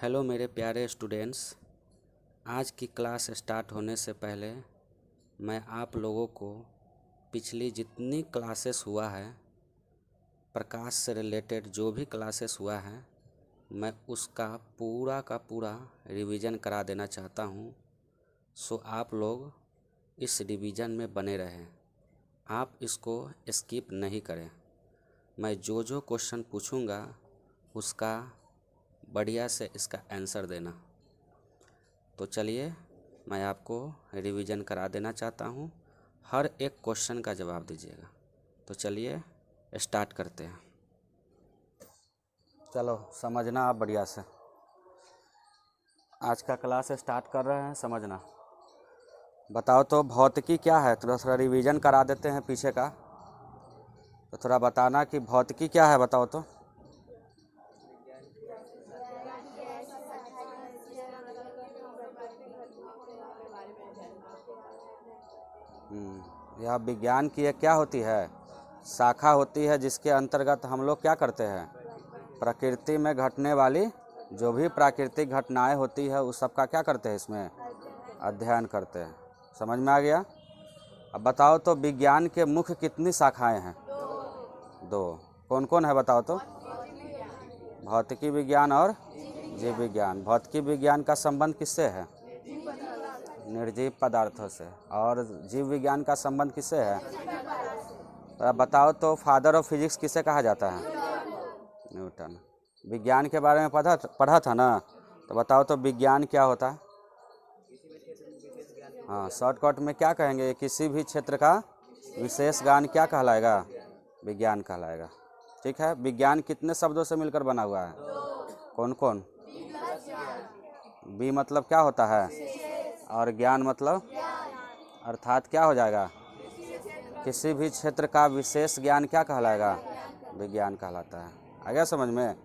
Hello मेरे प्यारे students. आज की क्लास स्टार्ट होने से पहले मैं आप लोगों को पिछली जितनी क्लासेस हुआ है, प्रकाश से रिलेटेड जो भी क्लासेस हुआ है, मैं उसका पूरा का पूरा रिवीजन करा देना चाहता हूँ। सो आप लोग इस रिवीजन में बने रहें, आप इसको स्किप नहीं करें। मैं जो जो क्वेश्चन पूछूंगा उसका बढ़िया से इसका आंसर देना। तो चलिए मैं आपको रिवीजन करा देना चाहता हूँ, हर एक क्वेश्चन का जवाब दीजिएगा। तो चलिए स्टार्ट करते हैं। चलो समझना आप बढ़िया से, आज का क्लास स्टार्ट कर रहे हैं, समझना। बताओ तो भौतिकी क्या है, थोड़ा रिवीजन करा देते हैं पीछे का। तो थोड़ा बताना कि भौतिकी क्या है, बताओ तो। यह विज्ञान की एक क्या होती है, शाखा होती है, जिसके अंतर्गत हम लोग क्या करते हैं, प्रकृति में घटने वाली जो भी प्राकृतिक घटनाएं होती है उस सब का क्या करते हैं, इसमें अध्ययन करते हैं। समझ में आ गया। अब बताओ तो विज्ञान के मुख्य कितनी शाखाएं हैं? दो। कौन कौन है बताओ तो। भौतिकी विज्ञान और जीव विज्ञान। भौतिकी विज्ञान का संबंध किससे है? निर्जीव पदार्थों से। और जीव विज्ञान का संबंध किससे है? तो अब बताओ तो फादर ऑफ फिजिक्स किसे कहा जाता है? न्यूटन। विज्ञान के बारे में पढ़ा था ना, तो बताओ तो विज्ञान क्या होता है? हाँ, शॉर्टकट में क्या कहेंगे, किसी भी क्षेत्र का विशेष ज्ञान क्या कहलाएगा? विज्ञान कहलाएगा। ठीक है। विज्ञान कितने शब्दों से मिलकर बना हुआ है? कौन कौन? बी मतलब क्या होता है, और ज्ञान मतलब, अर्थात क्या हो जाएगा, किसी भी क्षेत्र का विशेष ज्ञान क्या कहलाएगा? विज्ञान कहलाता है। आ गया समझ में।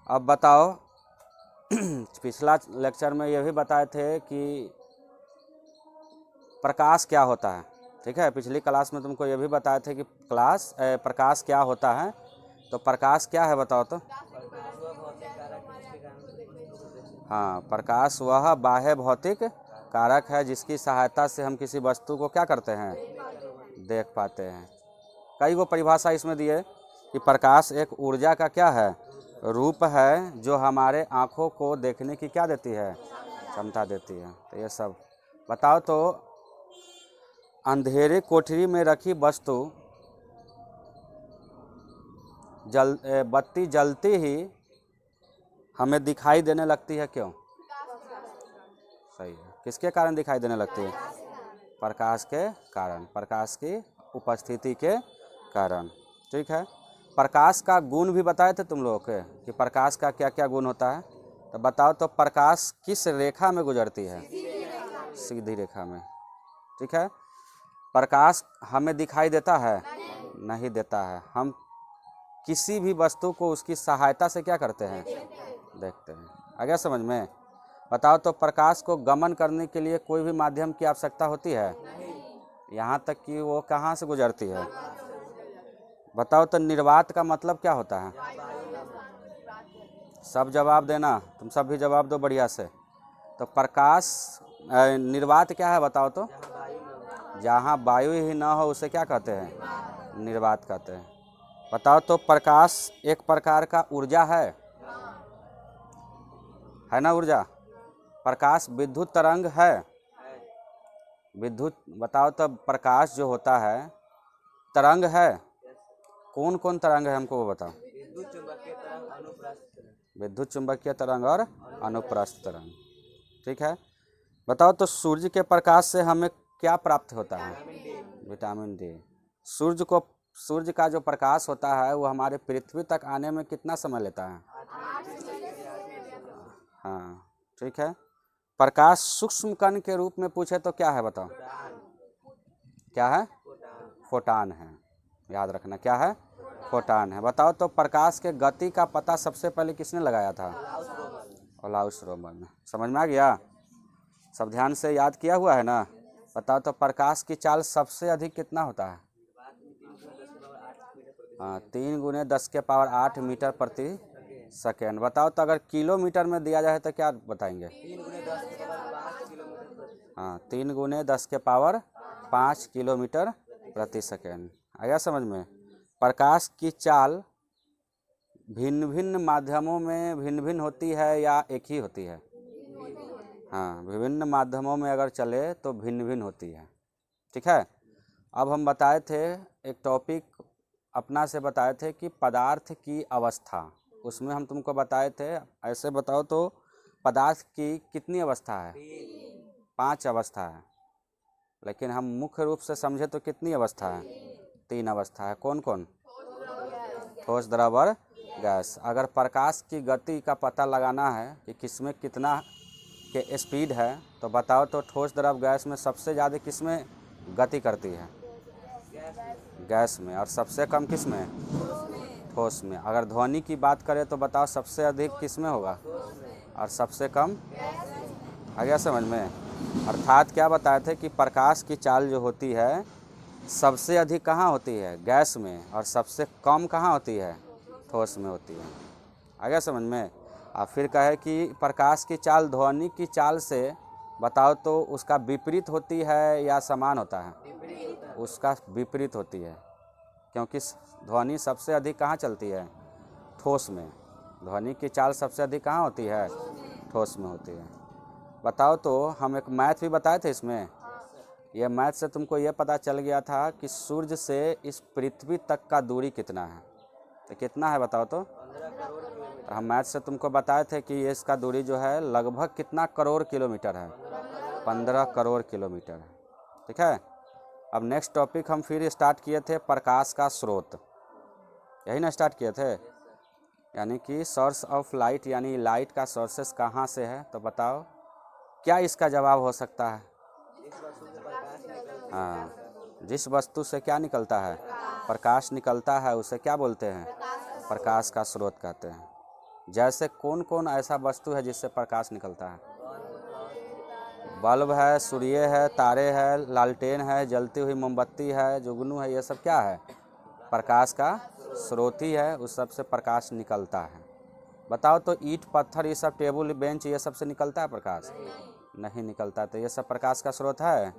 अब बताओ पिछला लेक्चर में ये भी बताए थे कि प्रकाश क्या होता है। ठीक है, पिछली क्लास में तुमको ये भी बताए थे कि प्रकाश क्या होता है। तो प्रकाश क्या है बताओ तो। हाँ, प्रकाश वह बाह्य भौतिक कारक है जिसकी सहायता से हम किसी वस्तु को क्या करते हैं, देख पाते हैं। कई वो परिभाषा इसमें दिए कि प्रकाश एक ऊर्जा का क्या है, रूप है, जो हमारे आँखों को देखने की क्या देती है, क्षमता देती है। तो ये सब बताओ तो। अंधेरे कोठरी में रखी वस्तु बत्ती जलती ही हमें दिखाई देने लगती है, क्यों? सही है। किसके कारण दिखाई देने लगती है? प्रकाश के कारण, प्रकाश की उपस्थिति के कारण। ठीक है। प्रकाश का गुण भी बताए थे तुम लोगों के कि प्रकाश का क्या क्या गुण होता है। तो बताओ तो प्रकाश किस रेखा में गुजरती है? सीधी रेखा में। ठीक है। प्रकाश हमें दिखाई देता है? नहीं देता है। हम किसी भी वस्तु को उसकी सहायता से क्या करते हैं, देखते हैं। आ गया समझ में। बताओ तो प्रकाश को गमन करने के लिए कोई भी माध्यम की आवश्यकता होती है? यहाँ तक कि वो कहाँ से गुजरती है? बताओ तो निर्वात का मतलब क्या होता है? सब जवाब देना, तुम सब भी जवाब दो बढ़िया से। तो प्रकाश निर्वात क्या है बताओ तो। जहाँ वायु ही ना हो उसे क्या कहते हैं, निर्वात कहते हैं। बताओ तो प्रकाश एक प्रकार का ऊर्जा है ना, ऊर्जा। प्रकाश विद्युत तरंग है, विद्युत। बताओ तो प्रकाश जो होता है तरंग है। कौन कौन तरंग है हमको वो बताओ। विद्युत चुंबकीय तरंग और अनुप्रस्थ तरंग। ठीक है। बताओ तो सूर्य के प्रकाश से हमें क्या प्राप्त होता है? Vitamin D. सूर्य का जो प्रकाश होता है वो हमारे पृथ्वी तक आने में कितना समय लेता है? हाँ, ठीक है। प्रकाश सूक्ष्म कण के रूप में पूछे तो क्या है बताओ। क्या है? फोटान है। याद रखना, क्या है? फोटान है। बताओ तो प्रकाश के गति का पता सबसे पहले किसने लगाया था? ओलाउस रोमन ने। समझ में आ गया। सब ध्यान से याद किया हुआ है ना। बताओ तो प्रकाश की चाल सबसे अधिक कितना होता है? हाँ, 3 × 10⁸ मीटर प्रति सेकेंड। बताओ तो अगर किलोमीटर में दिया जाए तो क्या बताएंगे? 3 गुने 10 के पावर 5 किलोमीटर प्रति सेकेंड। आ गया समझ में? प्रकाश की चाल भिन्न भिन्न माध्यमों में भिन्न भिन्न होती है या एक ही होती है? हाँ, विभिन्न माध्यमों में अगर चले तो भिन्न भिन्न होती है। ठीक है। अब हम बताए थे एक टॉपिक अपना से बताए थे कि पदार्थ की अवस्था, उसमें हम तुमको बताए थे, ऐसे बताओ तो पदार्थ की कितनी अवस्था है? 5 अवस्था है। लेकिन हम मुख्य रूप से समझे तो कितनी अवस्था है? 3 अवस्था है। कौन कौन? ठोस, द्रव और गैस। अगर प्रकाश की गति का पता लगाना है कि किसमें कितना के स्पीड है तो बताओ तो ठोस, द्रव, गैस में सबसे ज़्यादा किसमें गति करती है? गैस में। और सबसे कम किसमें? ठोस में। अगर ध्वनि की बात करें तो बताओ सबसे अधिक किसमें होगा और सबसे कम? आ गया समझ में? अर्थात क्या बताए थे कि प्रकाश की चाल जो होती है सबसे अधिक कहाँ होती है? गैस में। और सबसे कम कहाँ होती है? ठोस में होती है। आ गया समझ में? और फिर कहे कि प्रकाश की चाल ध्वनि की चाल से बताओ तो उसका विपरीत होती है या समान होता है? उसका विपरीत होती है, क्योंकि ध्वनि सबसे अधिक कहाँ चलती है? ठोस में। ध्वनि की चाल सबसे अधिक कहाँ होती है? ठोस में होती है। बताओ तो हम एक मैथ भी बताए थे इसमें। यह मैथ से तुमको यह पता चल गया था कि सूर्य से इस पृथ्वी तक का दूरी कितना है। तो कितना है बताओ तो? हम मैथ से तुमको बताए थे कि इसका दूरी जो है लगभग कितना करोड़ किलोमीटर है? 15 करोड़ किलोमीटर है। ठीक है। अब नेक्स्ट टॉपिक हम फिर स्टार्ट किए थे प्रकाश का स्रोत। यही ना स्टार्ट किए थे? यानी कि सोर्स ऑफ लाइट, यानी लाइट का सोर्सेस कहाँ से है। तो बताओ क्या इसका जवाब हो सकता है? हाँ, जिस वस्तु से क्या निकलता है? प्रकाश निकलता है, उसे क्या बोलते हैं? प्रकाश का स्रोत कहते हैं। जैसे कौन कौन ऐसा वस्तु है जिससे प्रकाश निकलता है? बल्ब है, सूर्य है, तारे है, लालटेन है, जलती हुई मोमबत्ती है, जुगनू है, ये सब क्या है? प्रकाश का स्रोत ही है, उस सब से प्रकाश निकलता है। बताओ तो ईंट, पत्थर, ये सब, टेबल, बेंच, ये सब से निकलता है प्रकाश? नहीं निकलता। तो ये सब प्रकाश का स्रोत है?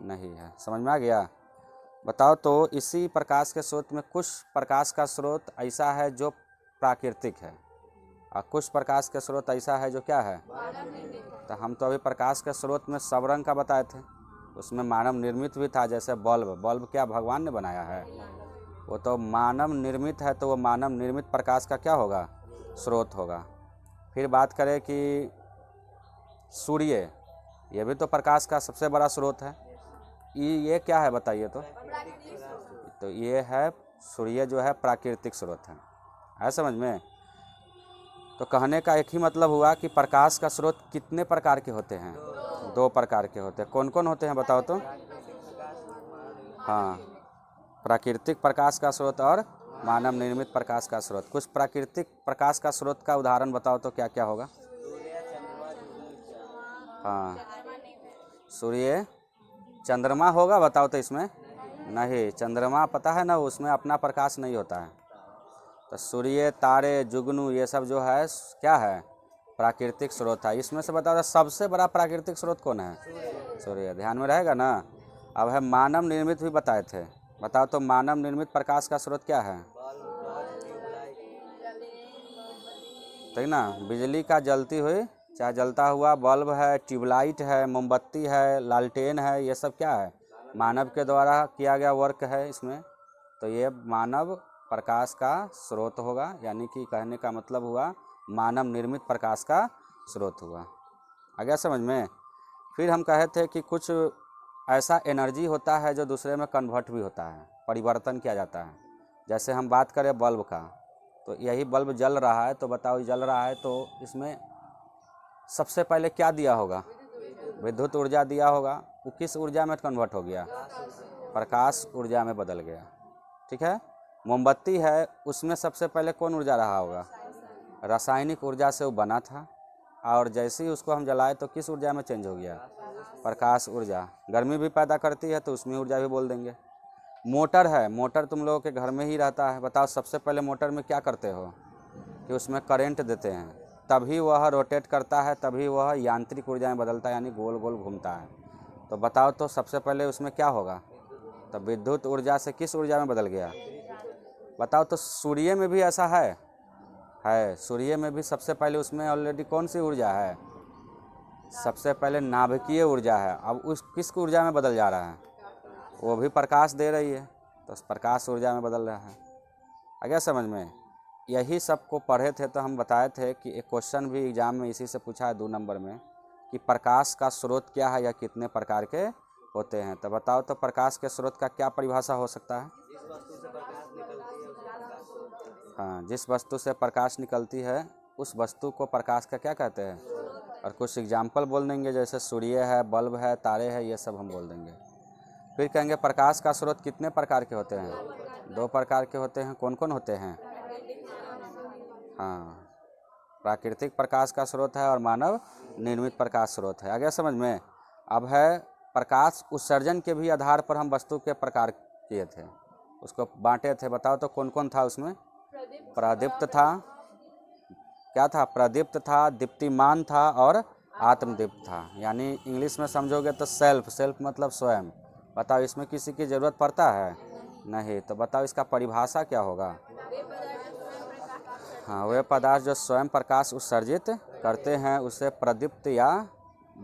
नहीं है। समझ में आ गया? बताओ तो इसी प्रकाश के स्रोत में कुछ प्रकाश का स्रोत ऐसा है जो प्राकृतिक है और कुछ प्रकाश के स्रोत ऐसा है जो क्या है? तो हम तो अभी प्रकाश के स्रोत में सब रंग का बताए थे, उसमें मानव निर्मित भी था। जैसे बल्ब, बल्ब क्या भगवान ने बनाया है? वो तो मानव निर्मित है, तो वो मानव निर्मित प्रकाश का क्या होगा? स्रोत होगा। फिर बात करें कि सूर्य, ये भी तो प्रकाश का सबसे बड़ा स्रोत है। ये क्या है बताइए तो ये है, सूर्य जो है प्राकृतिक स्रोत है समझ में? तो कहने का एक ही मतलब हुआ कि प्रकाश का स्रोत कितने प्रकार के होते हैं? 2 प्रकार के होते हैं। कौन कौन होते हैं बताओ तो? हाँ, प्राकृतिक प्रकाश का स्रोत और मानव निर्मित प्रकाश का स्रोत। कुछ प्राकृतिक प्रकाश का स्रोत का उदाहरण बताओ तो क्या क्या होगा? हाँ, सूर्य, चंद्रमा होगा बताओ तो इसमें? नहीं, चंद्रमा पता है ना, उसमें अपना प्रकाश नहीं होता है। तो सूर्य, तारे, जुगनू, ये सब जो है क्या है? प्राकृतिक स्रोत है। इसमें से बताओ सबसे बड़ा प्राकृतिक स्रोत कौन है? सूर्य। ध्यान में रहेगा ना? अब है मानव निर्मित भी बताए थे। बताओ तो मानव निर्मित प्रकाश का स्रोत क्या है? ठीक ना? बिजली का जलती हुई, चाहे जलता हुआ बल्ब है, ट्यूबलाइट है, मोमबत्ती है, लालटेन है, ये सब क्या है? मानव के द्वारा किया गया वर्क है इसमें। तो ये मानव प्रकाश का स्रोत होगा, यानी कि कहने का मतलब हुआ मानव निर्मित प्रकाश का स्रोत हुआ। आ गया समझ में? फिर हम कहे थे कि कुछ ऐसा एनर्जी होता है जो दूसरे में कन्वर्ट भी होता है, परिवर्तन किया जाता है। जैसे हम बात करें बल्ब का, तो यही बल्ब जल रहा है, तो बताओ जल रहा है तो इसमें सबसे पहले क्या दिया होगा? विद्युत ऊर्जा दिया होगा। वो किस ऊर्जा में कन्वर्ट हो गया? प्रकाश ऊर्जा में बदल गया। ठीक है। मोमबत्ती है, उसमें सबसे पहले कौन ऊर्जा रहा होगा? रासायनिक ऊर्जा से वो बना था, और जैसे ही उसको हम जलाए तो किस ऊर्जा में चेंज हो गया? प्रकाश ऊर्जा। गर्मी भी पैदा करती है तो उसमें ऊर्जा भी बोल देंगे। मोटर है, मोटर तुम लोगों के घर में ही रहता है। बताओ सबसे पहले मोटर में क्या करते हो? कि उसमें करंट देते हैं, तभी वह रोटेट करता है, तभी वह यांत्रिक ऊर्जा में बदलता है, यानी गोल गोल घूमता है। तो बताओ तो सबसे पहले उसमें क्या होगा? तो विद्युत ऊर्जा से किस ऊर्जा में बदल गया? बताओ तो सूर्य में भी ऐसा है सूर्य में भी सबसे पहले उसमें ऑलरेडी कौन सी ऊर्जा है? सबसे पहले नाभिकीय ऊर्जा है। अब उस किस ऊर्जा में बदल जा रहा है? वो भी प्रकाश दे रही है, तो प्रकाश ऊर्जा में बदल रहा है। आ गया समझ में? यही सबको पढ़े थे तो हम बताए थे कि एक क्वेश्चन भी एग्जाम में इसी से पूछा है 2 नंबर में, कि प्रकाश का स्रोत क्या है या कितने प्रकार के होते हैं। तो बताओ तो प्रकाश के स्रोत का क्या परिभाषा हो सकता है? हाँ, जिस वस्तु से प्रकाश निकलती है उस वस्तु को प्रकाश का क्या कहते हैं? और कुछ एग्जाम्पल बोल देंगे, जैसे सूर्य है, बल्ब है, तारे हैं, ये सब हम बोल देंगे। फिर कहेंगे प्रकाश का स्रोत कितने प्रकार के होते हैं? 2 प्रकार के होते हैं। कौन कौन होते हैं? हाँ, प्राकृतिक प्रकाश का स्रोत है और मानव निर्मित प्रकाश स्रोत है। आ गया समझ में? अब है प्रकाश उत्सर्जन के भी आधार पर हम वस्तु के प्रकार किए थे, उसको बांटे थे। बताओ तो कौन कौन था उसमें? प्रदीप्त था, क्या था? प्रदीप्त था, दीप्तिमान था और आत्मदीप्त था। यानी इंग्लिश में समझोगे तो सेल्फ मतलब स्वयं। बताओ इसमें किसी की ज़रूरत पड़ता है? नहीं। तो बताओ इसका परिभाषा क्या होगा? हाँ, वे पदार्थ जो स्वयं प्रकाश उत्सर्जित करते हैं उसे प्रदीप्त या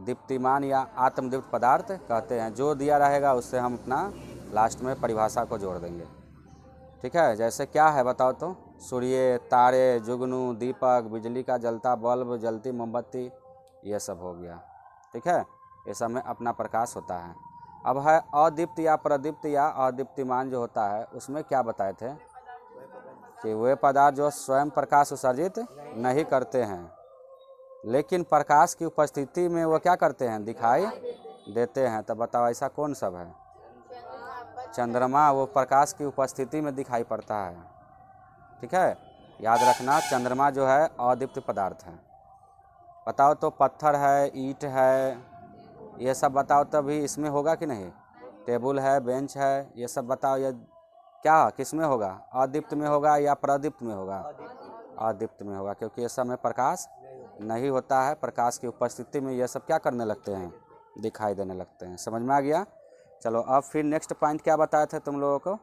दीप्तिमान या आत्मदीप्त पदार्थ कहते हैं। जो दिया रहेगा उससे हम अपना लास्ट में परिभाषा को जोड़ देंगे। ठीक है, जैसे क्या है बताओ तो? सूर्य, तारे, जुगनू, दीपक, बिजली का जलता बल्ब, जलती मोमबत्ती, ये सब हो गया। ठीक है, ये सब में अपना प्रकाश होता है। अब है अदीप्त या प्रदीप्त या अदीप्तिमान जो होता है, उसमें क्या बताए थे कि वे पदार्थ जो स्वयं प्रकाश उत्सर्जित नहीं करते हैं, लेकिन प्रकाश की उपस्थिति में वो क्या करते हैं? दिखाई देते हैं। तो बताओ ऐसा कौन सब है? चंद्रमा, वो प्रकाश की उपस्थिति में दिखाई पड़ता है। ठीक है, याद रखना, चंद्रमा जो है अदीप्त पदार्थ है। बताओ तो पत्थर है, ईंट है, ये सब बताओ तभी इसमें होगा कि नहीं? टेबल है, बेंच है, ये सब बताओ ये क्या किस में होगा? अदीप्त में होगा या प्रदीप्त में होगा? अदीप्त में होगा, क्योंकि ये सब में प्रकाश नहीं होता है। प्रकाश की उपस्थिति में ये सब क्या करने लगते हैं? दिखाई देने लगते हैं। समझ में आ गया? चलो अब फिर नेक्स्ट पॉइंट क्या बताए थे तुम लोगों को?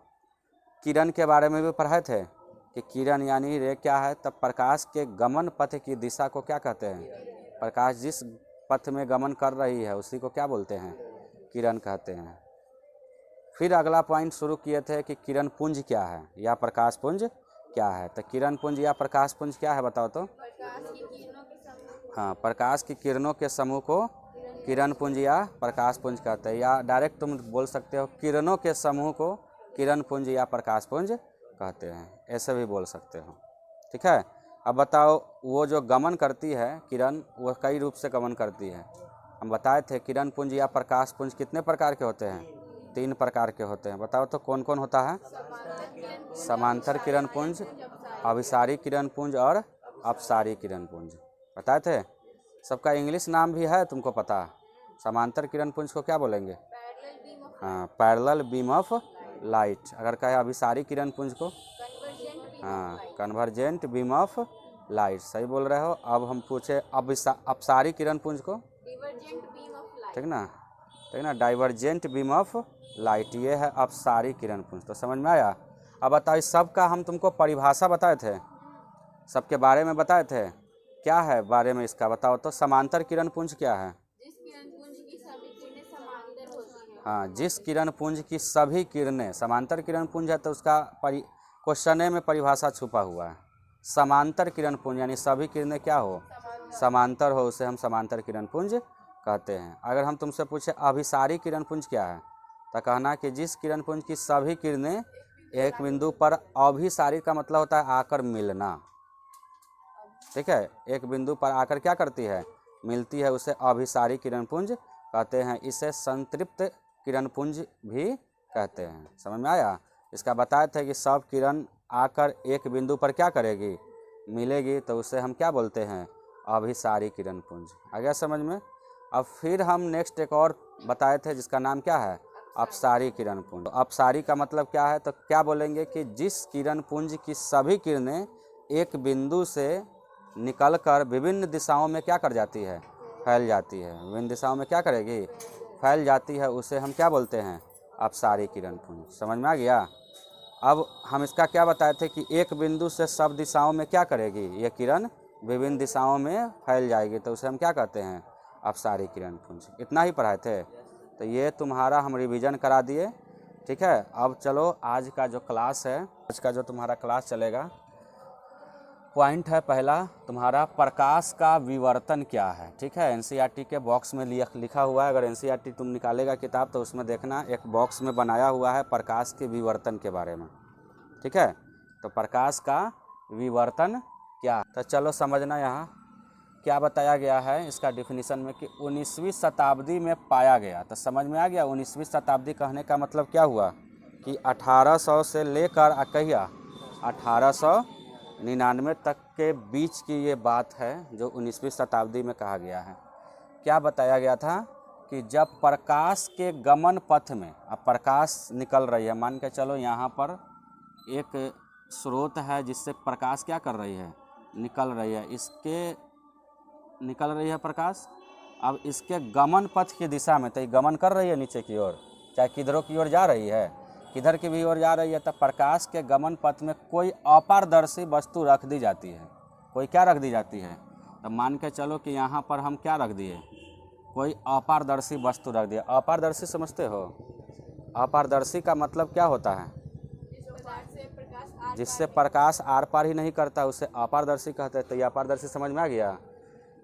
किरण के बारे में भी पढ़ाए थे कि किरण यानी रे क्या है? तब प्रकाश के गमन पथ की दिशा को क्या कहते हैं? प्रकाश जिस पथ में गमन कर रही है उसी को क्या बोलते हैं? किरण कहते हैं। फिर अगला पॉइंट शुरू किए थे कि किरण पुंज क्या है या प्रकाश पुंज क्या है। तो किरण पुंज या प्रकाश पुंज क्या है बताओ तो? हाँ, प्रकाश की किरणों के समूह को किरण पुंज या प्रकाश पुंज कहते हैं, या डायरेक्ट तुम बोल सकते हो किरणों के समूह को किरण पुंज या प्रकाश पुंज कहते हैं, ऐसे भी बोल सकते हो। ठीक है, अब बताओ वो जो गमन करती है किरण, वो कई रूप से गमन करती है। हम बताए थे किरण पुंज या प्रकाश पुंज कितने प्रकार के होते हैं? 3 प्रकार के होते हैं। बताओ तो कौन कौन होता है? समांतर किरण पुंज, अभिसारी किरण पुंज और अपसारी किरण पुंज। बताए थे? सबका इंग्लिश नाम भी है तुमको पता? समांतर किरण पुंज को क्या बोलेंगे? हाँ, पैरेलल बीम ऑफ लाइट। अगर कहे अभिसारी किरण पुंज को? हाँ, कन्वर्जेंट बीम ऑफ लाइट। सही बोल रहे हो। अब हम पूछे अपसारी किरण पुंज को? ठीक ना, ठीक ना, डाइवर्जेंट बीम ऑफ लाइट, ये है अपसारी किरण पुंज। तो समझ में आया? अब बताओ इस सब का हम तुमको परिभाषा बताए थे, सबके बारे में बताए थे। क्या है बारे में इसका बताओ तो? समांतर किरण पुंज क्या है? हाँ, जिस किरण पुंज की सभी किरणें, समांतर किरण पुंज है तो उसका क्वेश्चन में परिभाषा छुपा हुआ है। समांतर किरण पुंज यानी सभी किरणें क्या हो? समांतर हो, उसे हम समांतर किरण पुंज कहते हैं। अगर हम तुमसे पूछे अभिसारी किरण पुंज क्या है, तो कहना कि जिस किरण पुंज की सभी किरणें एक बिंदु पर, अभिसारी का मतलब होता है आकर मिलना। ठीक है, एक बिंदु पर आकर क्या करती है? मिलती है, उसे अभिसारी किरण पुंज कहते हैं। इसे संतृप्त किरण पुंज भी कहते हैं। समझ में आया? इसका बताए थे कि सब किरण आकर एक बिंदु पर क्या करेगी? मिलेगी, तो उसे हम क्या बोलते हैं? अभिसारी किरण पुंज। आ गया समझ में? अब फिर हम नेक्स्ट एक और बताए थे जिसका नाम क्या है? अपसारी किरण पुंज। अपसारी का मतलब क्या है? तो क्या बोलेंगे कि जिस किरण पुंज की सभी किरणें एक बिंदु से निकलकर विभिन्न दिशाओं में क्या कर जाती है, फैल जाती है। विभिन्न दिशाओं में क्या करेगी, फैल जाती है, उसे हम क्या बोलते हैं, अपसारी किरण पुंज। समझ में आ गया। अब हम इसका क्या बताए थे कि एक बिंदु से सब दिशाओं में क्या करेगी, ये किरण विभिन्न दिशाओं में फैल जाएगी, तो उसे हम क्या कहते हैं, अपसारी किरण पुंज। इतना ही पढ़ाए थे, तो ये तुम्हारा हम रिवीजन करा दिए, ठीक है। अब चलो आज का जो क्लास है, आज का जो तुम्हारा क्लास चलेगा, पॉइंट है पहला तुम्हारा, प्रकाश का विवर्तन क्या है, ठीक है। एनसीईआरटी के बॉक्स में लिखा हुआ है, अगर एनसीईआरटी तुम निकालेगा किताब तो उसमें देखना एक बॉक्स में बनाया हुआ है प्रकाश के विवर्तन के बारे में, ठीक है। तो प्रकाश का विवर्तन क्या, तो चलो समझना यहाँ क्या बताया गया है इसका डिफिनीशन में कि 19वीं शताब्दी में पाया गया। तो समझ में आ गया, 19वीं शताब्दी कहने का मतलब क्या हुआ कि 1800 से लेकर कहिया 1899 तक के बीच की ये बात है जो 19वीं शताब्दी में कहा गया है। क्या बताया गया था कि जब प्रकाश के गमन पथ में, अब प्रकाश निकल रही है, मान के चलो यहाँ पर एक स्रोत है जिससे प्रकाश क्या कर रही है, निकल रही है, इसके निकल रही है प्रकाश। अब इसके गमन पथ की दिशा में, तो ये गमन कर रही है नीचे की ओर, चाहे किधरों की ओर जा रही है, किधर की भी ओर जा रही है, तब प्रकाश के गमन पथ में कोई अपारदर्शी वस्तु रख दी जाती है। कोई क्या रख दी जाती है, तो मान के चलो कि यहाँ पर हम क्या रख दिए, कोई अपारदर्शी वस्तु रख दिया। अपारदर्शी समझते हो, अपारदर्शी का मतलब क्या होता है, जिससे प्रकाश आर पार ही नहीं करता, उसे अपारदर्शी कहते हैं। तो ये अपारदर्शी समझ में आ गया।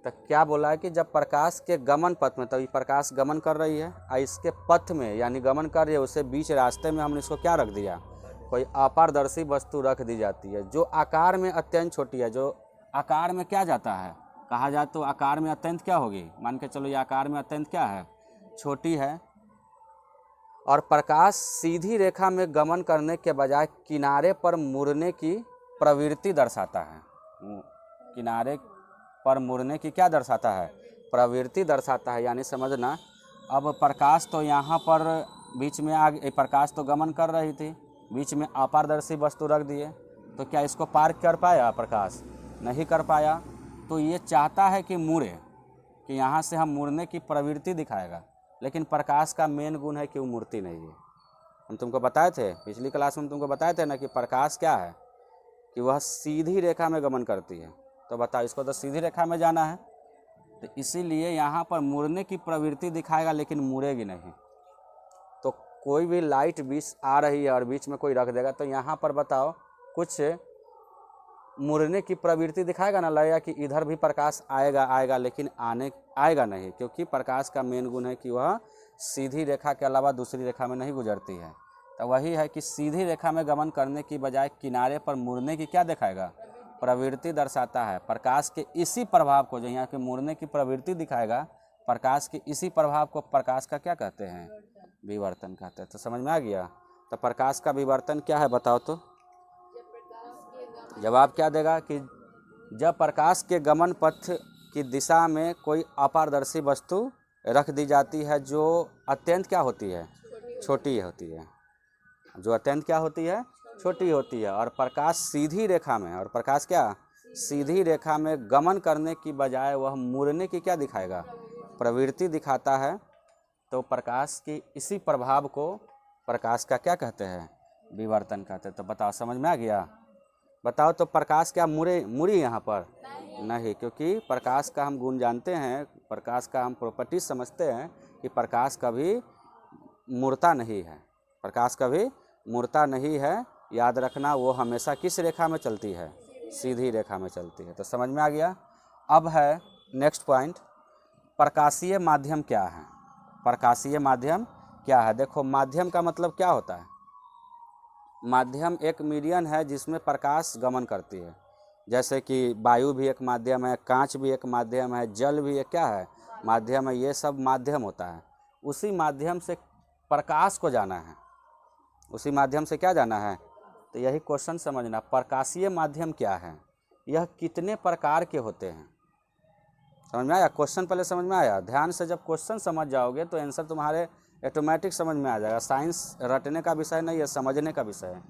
तो क्या बोला है कि जब प्रकाश के गमन पथ में, तो ये प्रकाश गमन कर रही है और इसके पथ में यानी गमन कर रही है, उसे बीच रास्ते में हमने इसको क्या रख दिया, कोई अपारदर्शी वस्तु रख दी जाती है जो आकार में अत्यंत छोटी है। जो आकार में क्या जाता है, कहा जाए तो आकार में अत्यंत क्या होगी, मान के चलो ये आकार में अत्यंत क्या है, छोटी है। और प्रकाश सीधी रेखा में गमन करने के बजाय किनारे पर मुड़ने की प्रवृत्ति दर्शाता है। किनारे पर मुड़ने की क्या दर्शाता है, प्रवृत्ति दर्शाता है। यानी समझना, अब प्रकाश तो यहाँ पर बीच में प्रकाश तो गमन कर रही थी, बीच में अपारदर्शी वस्तु रख दिए, तो क्या इसको पार कर पाया, प्रकाश नहीं कर पाया। तो ये चाहता है कि मुड़े, कि यहाँ से हम मुड़ने की प्रवृत्ति दिखाएगा, लेकिन प्रकाश का मेन गुण है कि वो मुड़ती नहीं है। हम तुमको बताए थे पिछली क्लास में, तुमको बताए थे ना कि प्रकाश क्या है, कि वह सीधी रेखा में गमन करती है। तो बताओ, इसको तो सीधी रेखा में जाना है, तो इसीलिए यहाँ पर मुड़ने की प्रवृत्ति दिखाएगा लेकिन मुड़ेगी नहीं। तो कोई भी लाइट बीच आ रही है और बीच में कोई रख देगा, तो यहाँ पर बताओ कुछ मुड़ने की प्रवृत्ति दिखाएगा ना, लगेगा कि इधर भी प्रकाश आएगा लेकिन आएगा नहीं, क्योंकि प्रकाश का मेन गुण है कि वह सीधी रेखा के अलावा दूसरी रेखा में नहीं गुजरती है। तो वही है कि सीधी रेखा में गमन करने की बजाय किनारे पर मुड़ने की क्या दिखाएगा, प्रवृत्ति दर्शाता है। प्रकाश के इसी प्रभाव को, जो यहाँ के मुड़ने की प्रवृत्ति दिखाएगा, प्रकाश के इसी प्रभाव को प्रकाश का क्या कहते हैं, विवर्तन कहते हैं। तो समझ में आ गया। तो प्रकाश का विवर्तन क्या है बताओ, तो जवाब क्या देगा कि जब प्रकाश के गमन पथ की दिशा में कोई अपारदर्शी वस्तु रख दी जाती है जो अत्यंत क्या होती है, छोटी होती है, जो अत्यंत क्या होती है, छोटी होती है। और प्रकाश सीधी रेखा में, और प्रकाश क्या सीधी रेखा में गमन करने की बजाय वह मुड़ने की क्या दिखाएगा, प्रवृत्ति दिखाता है। तो प्रकाश की इसी प्रभाव को प्रकाश का क्या कहते हैं, विवर्तन कहते हैं। तो बताओ, समझ में आ गया। बताओ, तो प्रकाश क्या मुड़ी यहाँ पर नहीं, क्योंकि प्रकाश का हम गुण जानते हैं, प्रकाश का हम प्रॉपर्टीज समझते हैं कि प्रकाश कभी मुड़ता नहीं है, प्रकाश कभी मुड़ता नहीं है। याद रखना, वो हमेशा किस रेखा में चलती है, सीधी रेखा में चलती है। तो समझ में आ गया। अब है नेक्स्ट पॉइंट, प्रकाशीय माध्यम क्या है। प्रकाशीय माध्यम क्या है, देखो माध्यम का मतलब क्या होता है। माध्यम एक मीडियम है जिसमें प्रकाश गमन करती है, जैसे कि वायु भी एक माध्यम है, कांच भी एक माध्यम है, जल भी एक क्या है, माध्यम है। ये सब माध्यम होता है। उसी माध्यम से प्रकाश को जाना है, उसी माध्यम से क्या जाना है। तो यही क्वेश्चन समझना, प्रकाशीय माध्यम क्या है, यह कितने प्रकार के होते हैं। समझ में आया, क्वेश्चन पहले समझ में आया। ध्यान से जब क्वेश्चन समझ जाओगे तो आंसर तुम्हारे ऑटोमेटिक समझ में आ जाएगा। साइंस रटने का विषय नहीं है, समझने का विषय है।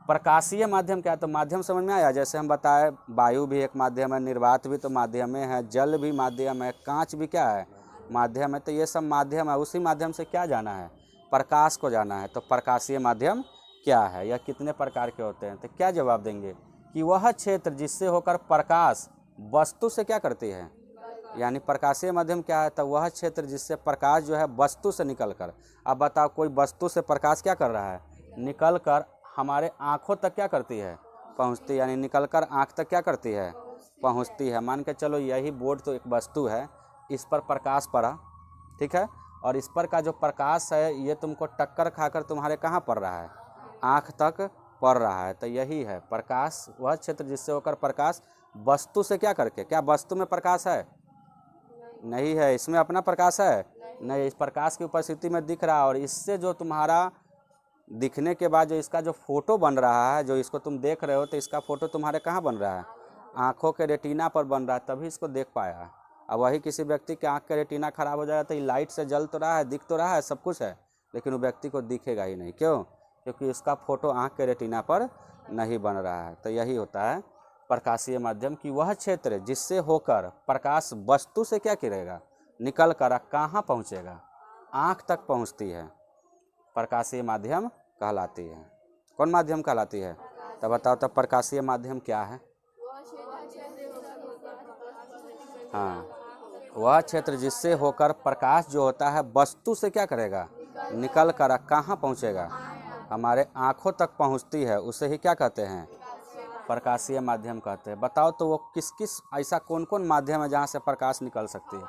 प्रकाशीय माध्यम क्या है? तो माध्यम समझ में आया। जैसे हम बताए वायु भी एक माध्यम है, निर्वात भी तो माध्यम है, जल भी माध्यम है, कांच भी क्या है? माध्यम है। तो ये सब माध्यम है। उसी माध्यम से क्या जाना है? प्रकाश को जाना है। तो प्रकाशीय माध्यम क्या है या कितने प्रकार के होते हैं? तो क्या जवाब देंगे कि वह क्षेत्र जिससे होकर प्रकाश वस्तु से क्या करती है, यानी प्रकाशीय माध्यम क्या है? तो वह क्षेत्र जिससे प्रकाश जो है वस्तु से निकल कर, अब बताओ कोई वस्तु से प्रकाश क्या कर रहा है? निकल कर हमारे आँखों तक क्या करती है? पहुँचती है। यानी निकल कर आँख तक क्या करती है? पहुँचती है। मान के चलो यही बोर्ड तो एक वस्तु है, इस पर प्रकाश पड़ा, ठीक है, और इस पर का जो प्रकाश है ये तुमको टक्कर खाकर तुम्हारे कहाँ पड़ रहा है? आँख तक पड़ रहा है। तो यही है प्रकाश, वह क्षेत्र जिससे होकर प्रकाश वस्तु से क्या करके, क्या वस्तु में प्रकाश है? नहीं है। इसमें अपना प्रकाश है? नहीं। इस प्रकाश की उपस्थिति में दिख रहा है, और इससे जो तुम्हारा दिखने के बाद जो इसका जो फोटो बन रहा है, जो इसको तुम देख रहे हो, तो इसका फोटो तुम्हारे कहाँ बन रहा है? आँखों के रेटिना पर बन रहा है, तभी इसको देख पाया है। अब वही किसी व्यक्ति के आँख का रेटिना खराब हो जाएगा तो ये लाइट से जल तो रहा है, दिख तो रहा है, सब कुछ है, लेकिन वो व्यक्ति को दिखेगा ही नहीं। क्यों? क्योंकि उसका फोटो आँख के रेटिना पर नहीं बन रहा है। तो यही होता है प्रकाशीय माध्यम की वह क्षेत्र जिससे होकर प्रकाश वस्तु से क्या करेगा? निकल कर कहाँ पहुँचेगा? आँख तक पहुँचती है, प्रकाशीय माध्यम कहलाती है। कौन माध्यम कहलाती है? तब बताओ तब प्रकाशीय माध्यम क्या है? हाँ, वह क्षेत्र जिससे होकर प्रकाश जो होता है वस्तु से क्या करेगा? निकल कर कहाँ पहुँचेगा? हमारे आँखों तक पहुँचती है, उसे ही क्या कहते हैं? प्रकाशीय माध्यम कहते हैं। बताओ तो वो किस किस, ऐसा कौन कौन माध्यम है जहाँ से प्रकाश निकल सकती है?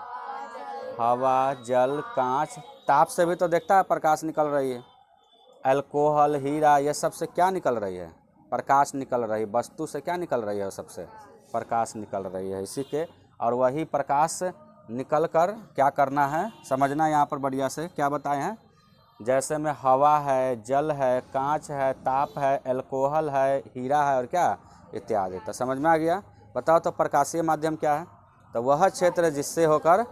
हवा, जल, कांच, ताप से भी तो देखता है प्रकाश निकल रही है। अल्कोहल, हीरा, ये सब से क्या निकल रही है? प्रकाश निकल रही है। वस्तु से क्या निकल रही है? सबसे प्रकाश निकल रही है। इसी के, और वही प्रकाश निकल कर क्या करना है समझना यहाँ पर बढ़िया से। क्या बताए हैं? जैसे में हवा है, जल है, कांच है, ताप है, अल्कोहल है, हीरा है और क्या इत्यादि। तो समझ में आ गया। बताओ तो प्रकाशीय माध्यम क्या है? तो वह क्षेत्र जिससे होकर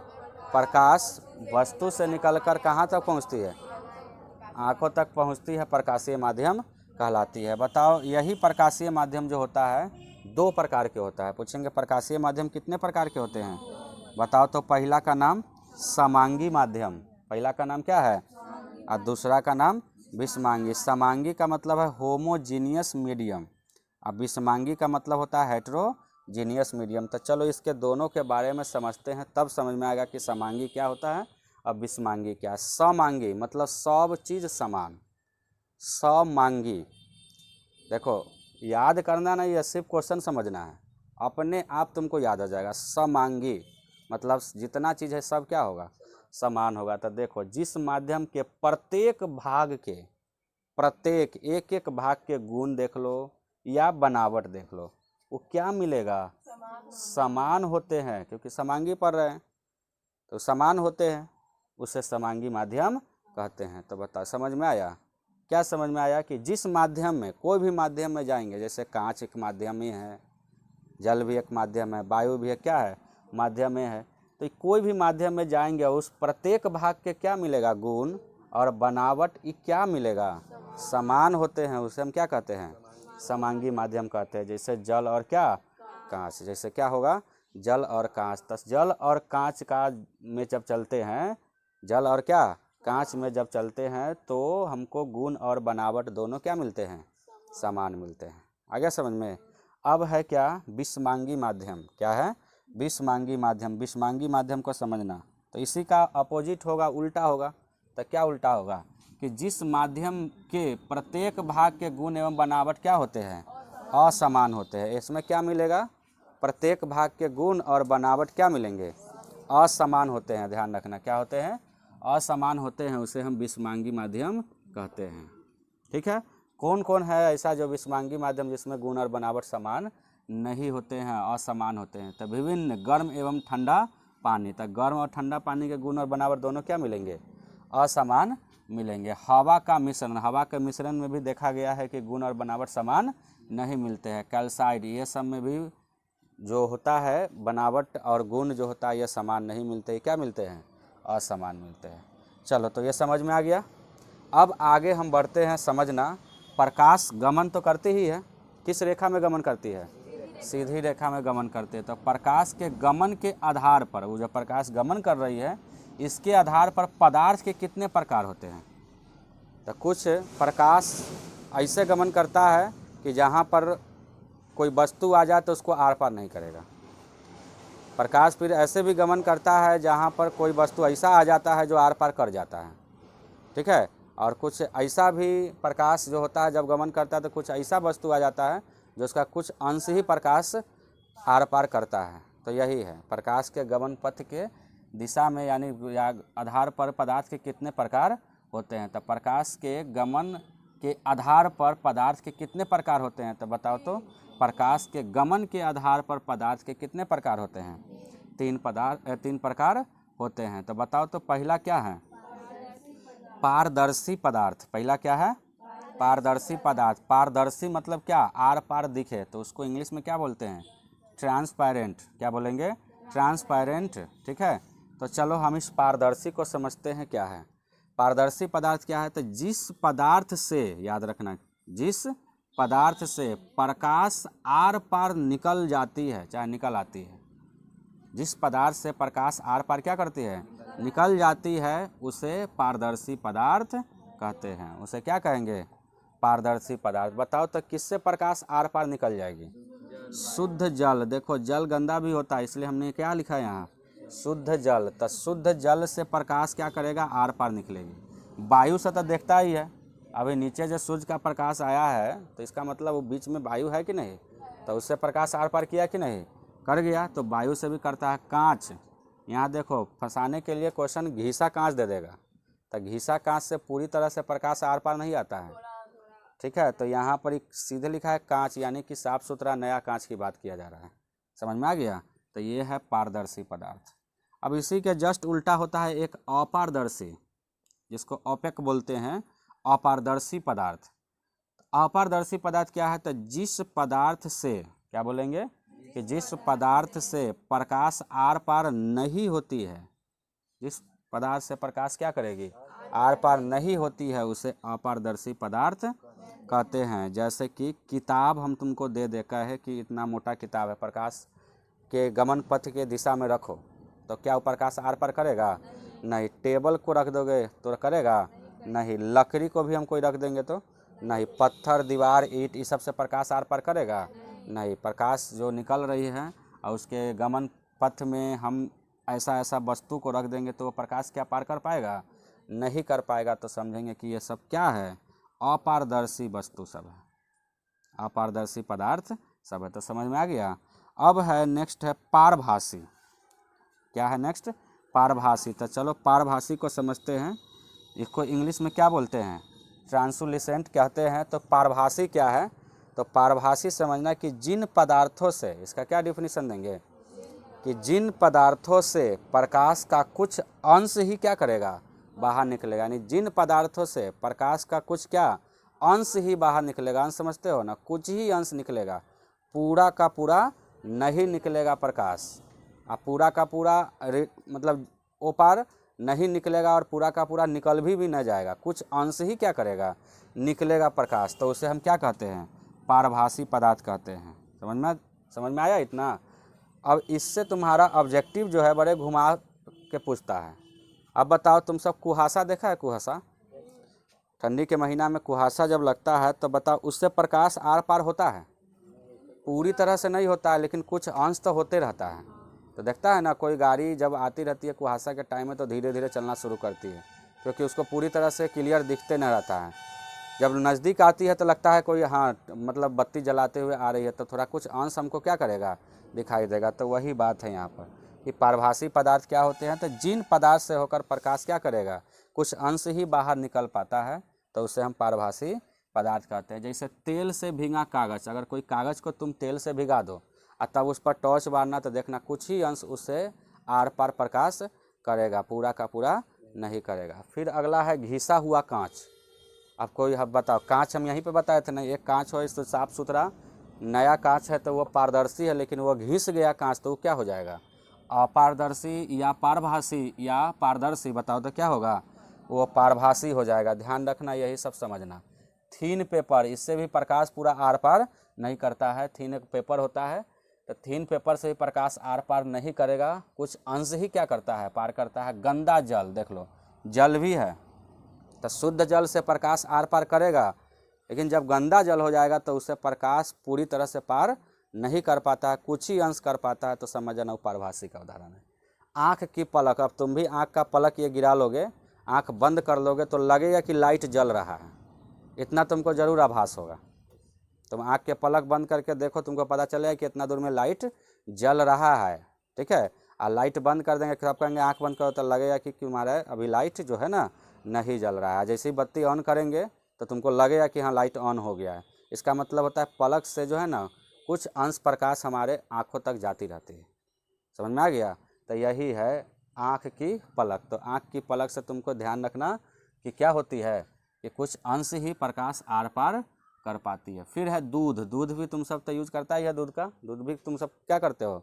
प्रकाश वस्तु से निकलकर कहाँ तक पहुँचती है? आँखों तक पहुँचती है, प्रकाशीय माध्यम कहलाती है। बताओ यही प्रकाशीय माध्यम जो होता है दो प्रकार के होता है। पूछेंगे प्रकाशीय माध्यम कितने प्रकार के होते हैं? बताओ तो पहला का नाम समांगी माध्यम, पहला का नाम क्या है? और दूसरा का नाम विषमांगी। समांगी का मतलब है होमोजीनियस मीडियम, और विषमांगी का मतलब होता है हेट्रोजीनियस मीडियम। तो चलो इसके दोनों के बारे में समझते हैं, तब समझ में आएगा कि समांगी क्या होता है और विषमांगी क्या है। समांगी मतलब सब चीज़ समान। समांगी देखो याद करना नहीं है, सिर्फ क्वेश्चन समझना है, अपने आप तुमको याद आ जाएगा। समांगी मतलब जितना चीज़ है सब क्या होगा? समान होगा। तो देखो जिस माध्यम के प्रत्येक भाग के, प्रत्येक एक एक भाग के गुण देख लो या बनावट देख लो, वो क्या मिलेगा? समान होते हैं, क्योंकि समांगी पढ़ रहे हैं तो समान होते हैं, उसे समांगी माध्यम कहते हैं। तो बताओ समझ में आया? क्या समझ में आया कि जिस माध्यम में, कोई भी माध्यम में जाएंगे, जैसे कांच एक माध्यम ही है, जल भी एक माध्यम है, वायु भी एक क्या है? माध्यम में है। तो कोई भी माध्यम में जाएंगे उस प्रत्येक भाग के क्या मिलेगा? गुण और बनावट ये क्या मिलेगा? समान होते हैं, उसे हम क्या कहते हैं? समांगी माध्यम कहते हैं। जैसे जल और क्या? कांच। जैसे क्या होगा? जल और कांच। तो जल और कांच का में जब चलते हैं, जल और क्या? कांच में जब चलते हैं तो हमको गुण और बनावट दोनों क्या मिलते हैं? समान मिलते हैं। आ गया समझ में? अब है क्या? विषमांगी माध्यम। क्या है? विषमांगी माध्यम। विषमांगी माध्यम को समझना तो इसी का अपोजिट होगा, उल्टा होगा। तो क्या उल्टा होगा? कि जिस माध्यम के प्रत्येक भाग के गुण एवं बनावट क्या होते हैं? असमान होते हैं। इसमें क्या मिलेगा? प्रत्येक भाग के गुण और बनावट क्या मिलेंगे? असमान होते हैं। ध्यान रखना, क्या होते हैं? असमान होते हैं, उसे हम विषमांगी माध्यम कहते हैं। ठीक है। कौन कौन है ऐसा जो विषमांगी माध्यम जिसमें गुण और बनावट समान नहीं होते हैं, असमान होते हैं? तो विभिन्न गर्म एवं ठंडा पानी। तो गर्म और ठंडा पानी के गुण और बनावट दोनों क्या मिलेंगे? असमान मिलेंगे। हवा का मिश्रण, हवा के मिश्रण में भी देखा गया है कि गुण और बनावट समान नहीं मिलते हैं। कैल्साइड, ये सब में भी जो होता है बनावट और गुण जो होता है ये समान नहीं मिलते, क्या मिलते हैं? असमान मिलते हैं। चलो तो ये समझ में आ गया। अब आगे हम बढ़ते हैं समझना प्रकाश गमन तो करती ही है, किस रेखा में गमन करती है? सीधी रेखा में गमन करते हैं। तो प्रकाश के गमन के आधार पर, वो जो प्रकाश गमन कर रही है इसके आधार पर पदार्थ के कितने प्रकार होते हैं? तो कुछ प्रकाश ऐसे गमन करता है कि जहाँ पर कोई वस्तु आ जाए तो उसको आर पार नहीं करेगा। प्रकाश फिर ऐसे भी गमन करता है जहाँ पर कोई वस्तु ऐसा आ जाता है जो आर पार कर जाता है, ठीक है। और कुछ ऐसा भी प्रकाश जो होता है जब गमन करता है तो कुछ ऐसा वस्तु आ जाता है जो उसका कुछ अंश ही प्रकाश आर पार करता है। तो यही है प्रकाश के गमन पथ के दिशा में यानी या आधार पर पदार्थ के कितने प्रकार होते हैं। तो प्रकाश के गमन के आधार पर पदार्थ के कितने प्रकार होते हैं? तो बताओ तो, प्रकाश के गमन के आधार पर पदार्थ के कितने प्रकार होते हैं? तीन प्रकार होते हैं। तो बताओ तो पहला क्या है? पारदर्शी पदार्थ। पहला क्या है? पारदर्शी पदार्थ। पारदर्शी मतलब क्या? आर पार दिखे, तो उसको इंग्लिश में क्या बोलते हैं? ट्रांसपेरेंट। क्या बोलेंगे? ट्रांसपेरेंट, ठीक है। तो चलो हम इस पारदर्शी को समझते हैं क्या है। पारदर्शी पदार्थ क्या है? तो जिस पदार्थ से, याद रखना, जिस पदार्थ से प्रकाश आर पार निकल जाती है, चाहे निकल आती है, जिस पदार्थ से प्रकाश आर पार क्या करती है? निकल जाती है, उसे पारदर्शी पदार्थ कहते हैं। उसे क्या कहेंगे? पारदर्शी पदार्थ। बताओ तो किससे प्रकाश आर पार निकल जाएगी? शुद्ध जल। देखो जल गंदा भी होता है, इसलिए हमने क्या लिखा है यहाँ? शुद्ध जल। तो शुद्ध जल से प्रकाश क्या करेगा? आर पार निकलेगी। वायु से तो देखता ही है, अभी नीचे जो सूर्य का प्रकाश आया है तो इसका मतलब वो बीच में वायु है कि नहीं, तो उससे प्रकाश आर पार किया कि नहीं? कर गया। तो वायु से भी करता है। कांच, यहाँ देखो फंसाने के लिए क्वेश्चन घिसा कांच दे देगा, तो घिसा कांच से पूरी तरह से प्रकाश आर पार नहीं आता है, ठीक है। तो यहाँ पर एक सीधे लिखा है कांच, यानी कि साफ सुथरा नया कांच की बात किया जा रहा है। समझ में आ गया? तो ये है पारदर्शी पदार्थ। अब इसी के जस्ट उल्टा होता है एक अपारदर्शी, जिसको ओपेक बोलते हैं, अपारदर्शी पदार्थ। अपारदर्शी पदार्थ क्या है? तो जिस पदार्थ से, क्या बोलेंगे, कि जिस पदार्थ से प्रकाश आर पार नहीं होती है, जिस पदार्थ से प्रकाश क्या करेगी? आर पार नहीं होती है, उसे अपारदर्शी पदार्थ कहते हैं। जैसे कि किताब हम तुमको दे देका है कि इतना मोटा किताब है, प्रकाश के गमन पथ के दिशा में रखो, तो क्या वो प्रकाश आर पार करेगा? नहीं। टेबल को रख दोगे तो करेगा? नहीं। लकड़ी को भी हम कोई रख देंगे तो नहीं। पत्थर, दीवार, ईंट, इस सब से प्रकाश आर पार करेगा? नहीं। प्रकाश जो निकल रही है और उसके गमन पथ में हम ऐसा ऐसा वस्तु को रख देंगे तो वो प्रकाश क्या पार कर पाएगा? नहीं कर पाएगा। तो समझेंगे कि ये सब क्या है? अपारदर्शी वस्तु सब है, अपारदर्शी पदार्थ सब है। तो समझ में आ गया? अब है नेक्स्ट है पारभासी। क्या है नेक्स्ट? पारभासी। तो चलो पारभासी को समझते हैं। इसको इंग्लिश में क्या बोलते हैं? ट्रांसलूसेंट कहते हैं। तो पारभासी क्या है? तो पारभासी समझना कि जिन पदार्थों से, इसका क्या डिफिनीशन देंगे, कि जिन पदार्थों से प्रकाश का कुछ अंश ही क्या करेगा? बाहर निकलेगा। यानी जिन पदार्थों से प्रकाश का कुछ क्या अंश ही बाहर निकलेगा। अंश समझते हो ना? कुछ ही अंश निकलेगा, पूरा का पूरा नहीं निकलेगा प्रकाश। अब पूरा का पूरा मतलब ओ पार नहीं निकलेगा और पूरा का पूरा निकल भी न जाएगा, कुछ अंश ही क्या करेगा? निकलेगा प्रकाश। तो उसे हम क्या कहते हैं? पारभासी पदार्थ कहते हैं। समझ में आया इतना? अब इससे तुम्हारा ऑब्जेक्टिव जो है बड़े घुमा के पूछता है। अब बताओ तुम सब कुहासा देखा है? कुहासा, ठंडी के महीना में कुहासा जब लगता है तो बताओ उससे प्रकाश आर पार होता है? पूरी तरह से नहीं होता है, लेकिन कुछ अंश तो होते रहता है। तो देखता है ना, कोई गाड़ी जब आती रहती है कुहासा के टाइम में तो धीरे धीरे चलना शुरू करती है, क्योंकि उसको पूरी तरह से क्लियर दिखते नहीं रहता है। जब नज़दीक आती है तो लगता है कोई मतलब बत्ती जलाते हुए आ रही है, तो थोड़ा कुछ अंश हमको क्या करेगा? दिखाई देगा। तो वही बात है यहाँ पर कि पारभासी पदार्थ क्या होते हैं? तो जिन पदार्थ से होकर प्रकाश क्या करेगा? कुछ अंश ही बाहर निकल पाता है, तो उसे हम पारभासी पदार्थ कहते हैं। जैसे तेल से भीगा कागज़, अगर कोई कागज़ को तुम तेल से भिगा दो और तब उस पर टॉर्च मारना तो देखना कुछ ही अंश उससे आर पार प्रकाश करेगा, पूरा का पूरा नहीं करेगा। फिर अगला है घिसा हुआ कांच। अब कोई अब बताओ, कांच हम यहीं पे बताए थे ना, एक कांच हो इस तो साफ़ सुथरा नया कांच है तो वो पारदर्शी है, लेकिन वो घिस गया कांच तो वो क्या हो जाएगा? अपारदर्शी या पारभासी या पारदर्शी, बताओ तो क्या होगा? वो पारभासी हो जाएगा। ध्यान रखना, यही सब समझना। थीन पेपर, इससे भी प्रकाश पूरा आर पार नहीं करता है। थीन एक पेपर होता है, तो थीन पेपर से भी प्रकाश आर पार नहीं करेगा, कुछ अंश ही क्या करता है, पार करता है। गंदा जल, देख लो जल भी है, तो शुद्ध जल से प्रकाश आर पार करेगा, लेकिन जब गंदा जल हो जाएगा तो उससे प्रकाश पूरी तरह से पार नहीं कर पाता है, कुछ ही अंश कर पाता है। तो समझ जाना पारभासी का उदाहरण है। आँख की पलक, अब तुम भी आँख का पलक ये गिरा लोगे, आँख बंद कर लोगे तो लगेगा कि लाइट जल रहा है, इतना तुमको जरूर आभास होगा। तुम आँख के पलक बंद करके देखो, तुमको पता चलेगा कि इतना दूर में लाइट जल रहा है, ठीक है। और लाइट बंद कर देंगे, सब कहेंगे आँख बंद करो, तो लगेगा कि हमारा अभी लाइट जो है ना नहीं जल रहा है। जैसे ही बत्ती ऑन करेंगे तो तुमको लगेगा कि हाँ लाइट ऑन हो गया है। इसका मतलब होता है पलक से जो है ना कुछ अंश प्रकाश हमारे आँखों तक जाती रहती है। समझ में आ गया? तो यही है आँख की पलक। तो आँख की पलक से तुमको ध्यान रखना कि क्या होती है कि कुछ अंश ही प्रकाश आर पार कर पाती है। फिर है दूध। दूध भी तुम सब तो यूज करता ही है, दूध का। दूध भी तुम सब क्या करते हो,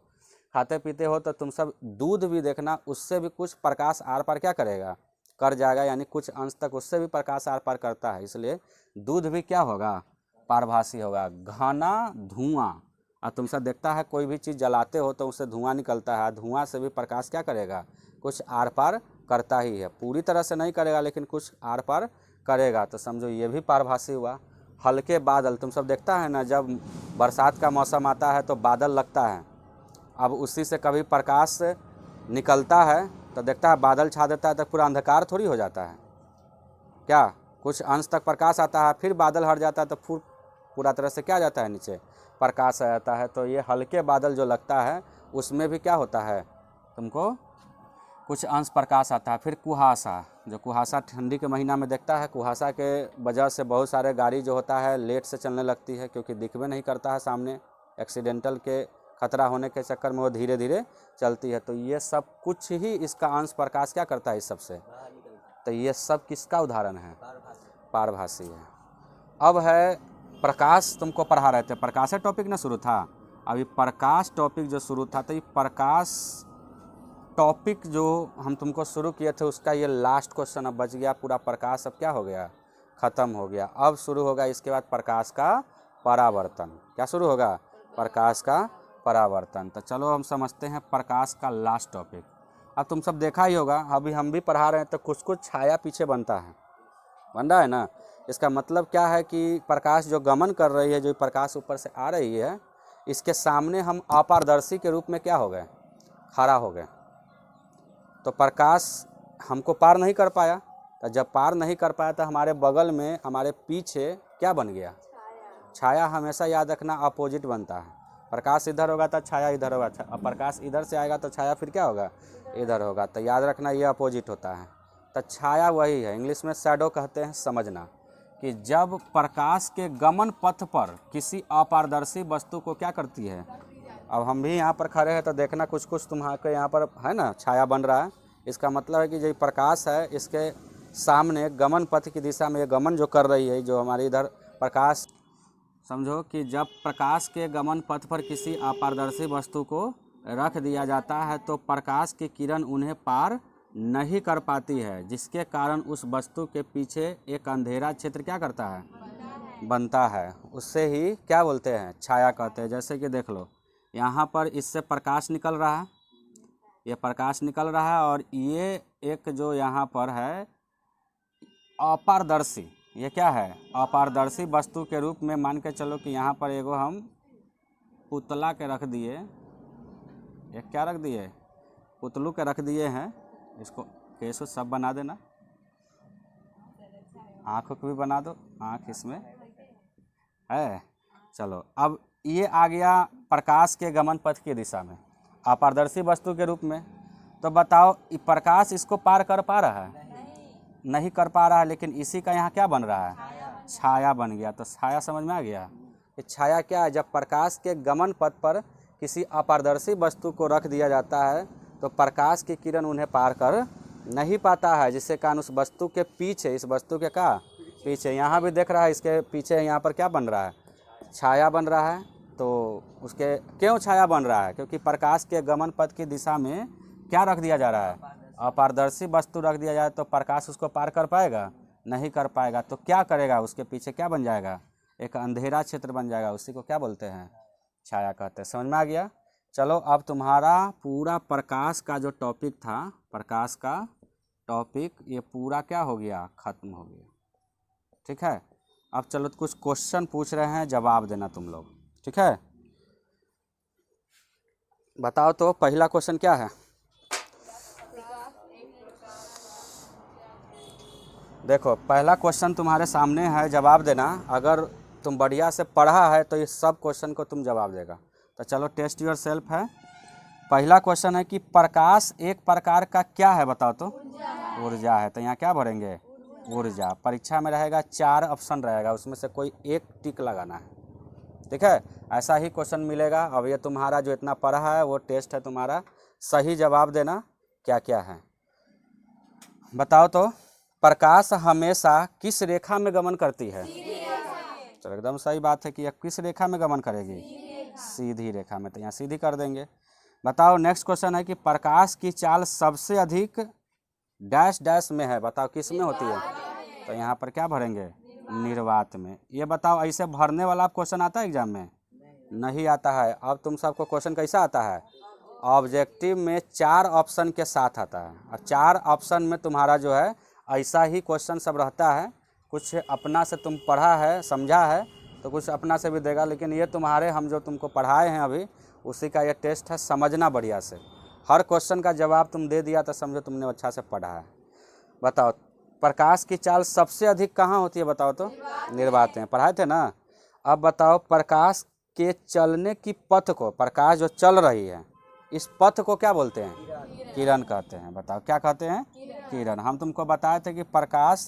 खाते पीते हो, तो तुम सब दूध भी देखना, उससे भी कुछ प्रकाश आर पार क्या करेगा, कर जाएगा, यानी कुछ अंश तक उससे भी प्रकाश आर पार करता है। इसलिए दूध भी क्या होगा, पारभासी होगा। घना धुआं, और तुम सब देखता है कोई भी चीज़ जलाते हो तो उससे धुआं निकलता है, धुआं से भी प्रकाश क्या करेगा, कुछ आर पार करता ही है। पूरी तरह से नहीं करेगा लेकिन कुछ आर पार करेगा, तो समझो ये भी पारभासी हुआ। हल्के बादल, तुम सब देखता है ना, जब बरसात का मौसम आता है तो बादल लगता है, अब उसी से कभी प्रकाश निकलता है तो देखता है बादल छा देता है, तो पूरा अंधकार थोड़ी हो जाता है क्या, कुछ अंश तक प्रकाश आता है, फिर बादल हट जाता है तो फिर पूरा तरह से क्या जाता है, नीचे प्रकाश आ जाता है। तो ये हल्के बादल जो लगता है उसमें भी क्या होता है, तुमको कुछ अंश प्रकाश आता है। फिर कुहासा, जो कुहासा ठंडी के महीना में देखता है, कुहासा के वजह से बहुत सारे गाड़ी जो होता है लेट से चलने लगती है, क्योंकि दिखबे नहीं करता है सामने, एक्सीडेंटल के खतरा होने के चक्कर में वो धीरे धीरे चलती है। तो ये सब कुछ ही इसका अंश प्रकाश क्या करता है इस सबसे। तो ये सब किसका उदाहरण है, पारभासी है। अब है प्रकाश, तुमको पढ़ा रहे थे, प्रकाश टॉपिक ना शुरू था, अभी प्रकाश टॉपिक जो शुरू था, तो ये प्रकाश टॉपिक जो हम तुमको शुरू किए थे उसका ये लास्ट क्वेश्चन अब बच गया। पूरा प्रकाश अब क्या हो गया, ख़त्म हो गया। अब शुरू होगा इसके बाद प्रकाश का परावर्तन। क्या शुरू होगा, प्रकाश का परावर्तन। तो चलो हम समझते हैं प्रकाश का लास्ट टॉपिक। अब तुम सब देखा ही होगा, अभी हम भी पढ़ा रहे हैं तो कुछ कुछ छाया पीछे बनता है, बन रहा है ना। इसका मतलब क्या है कि प्रकाश जो गमन कर रही है, जो प्रकाश ऊपर से आ रही है, इसके सामने हम अपारदर्शी के रूप में क्या हो गए, खड़ा हो गए। तो प्रकाश हमको पार नहीं कर पाया, तो जब पार नहीं कर पाया तो हमारे बगल में, हमारे पीछे क्या बन गया, छाया। हमेशा याद रखना अपोजिट बनता है, प्रकाश इधर होगा तो छाया इधर होगा, अब प्रकाश इधर से आएगा तो छाया फिर क्या होगा, इधर होगा। तो याद रखना ये अपोजिट होता है। तो छाया वही है, इंग्लिश में शैडो कहते हैं। समझना कि जब प्रकाश के गमन पथ पर किसी अपारदर्शी वस्तु को क्या करती है, अब हम भी यहाँ पर खड़े हैं तो देखना कुछ कुछ तुम्हारे यहाँ पर है ना छाया बन रहा है। इसका मतलब है कि जो प्रकाश है इसके सामने गमन पथ की दिशा में ये गमन जो कर रही है, जो हमारी इधर प्रकाश, समझो कि जब प्रकाश के गमन पथ पर किसी अपारदर्शी वस्तु को रख दिया जाता है तो प्रकाश की किरण उन्हें पार नहीं कर पाती है, जिसके कारण उस वस्तु के पीछे एक अंधेरा क्षेत्र क्या करता है, बनता है। उससे ही क्या बोलते हैं, छाया कहते हैं। जैसे कि देख लो यहाँ पर इससे प्रकाश निकल रहा है, ये प्रकाश निकल रहा है, और ये एक जो यहाँ पर है अपारदर्शी, ये क्या है, अपारदर्शी वस्तु के रूप में मान के चलो कि यहाँ पर एगो हम पुतला के रख दिए, एक क्या रख दिए, पुतलू के रख दिए हैं। इसको केसो सब बना देना, आँखों को भी बना दो, आँख इसमें है। चलो अब ये आ गया प्रकाश के गमन पथ की दिशा में अपारदर्शी वस्तु के रूप में। तो बताओ प्रकाश इसको पार कर पा रहा है, नहीं कर पा रहा है, लेकिन इसी का यहाँ क्या बन रहा है, छाया बन गया। तो छाया समझ में आ गया। ये छाया क्या है, जब प्रकाश के गमन पथ पर किसी अपारदर्शी वस्तु को रख दिया जाता है तो प्रकाश की किरण उन्हें पार कर नहीं पाता है, जिससे कारण उस वस्तु के पीछे, इस वस्तु के का पीछे, यहाँ भी देख रहा है इसके पीछे यहाँ पर क्या बन रहा है, छाया बन रहा है। तो उसके क्यों छाया बन रहा है, क्योंकि प्रकाश के गमन पथ की दिशा में क्या रख दिया जा रहा है, अपारदर्शी वस्तु रख दिया जाए तो प्रकाश उसको पार कर पाएगा, नहीं कर पाएगा तो क्या करेगा, उसके पीछे क्या बन जाएगा, एक अंधेरा क्षेत्र बन जाएगा, उसी को क्या बोलते हैं, छाया कहते हैं। समझ में आ गया। चलो अब तुम्हारा पूरा प्रकाश का जो टॉपिक था, प्रकाश का टॉपिक ये पूरा क्या हो गया, खत्म हो गया। ठीक है, अब चलो कुछ क्वेश्चन पूछ रहे हैं, जवाब देना तुम लोग। ठीक है, बताओ तो पहला क्वेश्चन क्या है। देखो पहला क्वेश्चन तुम्हारे सामने है, जवाब देना। अगर तुम बढ़िया से पढ़ा है तो इस सब क्वेश्चन को तुम जवाब देगा। तो चलो टेस्ट योर सेल्फ है। पहला क्वेश्चन है कि प्रकाश एक प्रकार का क्या है, बताओ तो। ऊर्जा है। तो यहाँ क्या भरेंगे, ऊर्जा। परीक्षा में रहेगा 4 ऑप्शन रहेगा, उसमें से कोई एक टिक लगाना है। ठीक है, ऐसा ही क्वेश्चन मिलेगा। अब ये तुम्हारा जो इतना पढ़ा है वो टेस्ट है तुम्हारा, सही जवाब देना क्या क्या है। बताओ तो प्रकाश हमेशा किस रेखा में गमन करती है। चलो एकदम सही बात है कि यह किस रेखा में गमन करेगी, सीधी रेखा में। तो यहाँ सीधी कर देंगे। बताओ नेक्स्ट क्वेश्चन है कि प्रकाश की चाल सबसे अधिक डैश डैश में है, बताओ किस में होती है। तो यहाँ पर क्या भरेंगे, निर्वात में। ये बताओ ऐसे भरने वाला क्वेश्चन आता है एग्जाम में, नहीं आता है। अब तुम सबको क्वेश्चन कैसा आता है, ऑब्जेक्टिव में 4 ऑप्शन के साथ आता है। और 4 ऑप्शन में तुम्हारा जो है ऐसा ही क्वेश्चन सब रहता है। कुछ अपना से तुम पढ़ा है, समझा है, तो कुछ अपना से भी देगा। लेकिन ये तुम्हारे हम जो तुमको पढ़ाए हैं अभी, उसी का ये टेस्ट है। समझना बढ़िया से, हर क्वेश्चन का जवाब तुम दे दिया तो समझो तुमने अच्छा से पढ़ा है। बताओ प्रकाश की चाल सबसे अधिक कहाँ होती है, बताओ तो। निर्वात में, पढ़ाए थे ना। अब बताओ प्रकाश के चलने की पथ को, प्रकाश जो चल रही है इस पथ को क्या बोलते हैं, किरण कहते हैं। बताओ क्या कहते हैं, किरण। हम तुमको बताए थे कि प्रकाश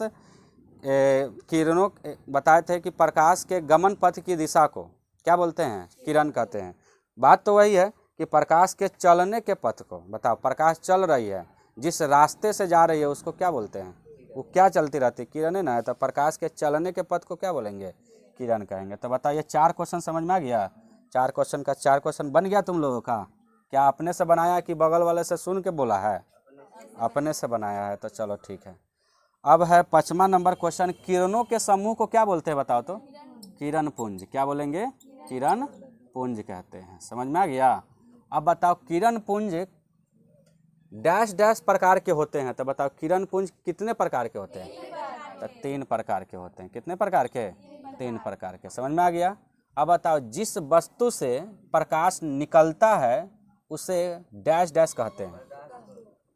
किरणों, बताए थे कि प्रकाश के गमन पथ की दिशा को क्या बोलते हैं, किरण कहते हैं। बात तो वही है कि प्रकाश के चलने के पथ को, बताओ प्रकाश चल रही है, जिस रास्ते से जा रही है उसको क्या बोलते हैं, वो क्या चलती रहती है, किरण है ना। तो प्रकाश के चलने के पथ को क्या बोलेंगे, किरण कहेंगे। तो बताइए 4 क्वेश्चन समझ में आ गया। 4 क्वेश्चन का 4 क्वेश्चन बन गया तुम लोगों का। क्या अपने से बनाया कि बगल वाले से सुन के बोला है, अपने से बनाया है। तो चलो ठीक है। अब है 5वां नंबर क्वेश्चन, किरणों के समूह को क्या बोलते हैं, बताओ तो। किरण पुंज। क्या बोलेंगे, किरण पुंज कहते हैं। समझ में आ गया। अब बताओ किरण पुंज डैश डैश प्रकार के होते हैं। तो बताओ किरण पुंज कितने प्रकार के होते हैं, तो 3 प्रकार के होते हैं। कितने प्रकार के, 3 प्रकार के। समझ में आ गया। अब बताओ जिस वस्तु से प्रकाश निकलता है उसे डैश डैश कहते हैं।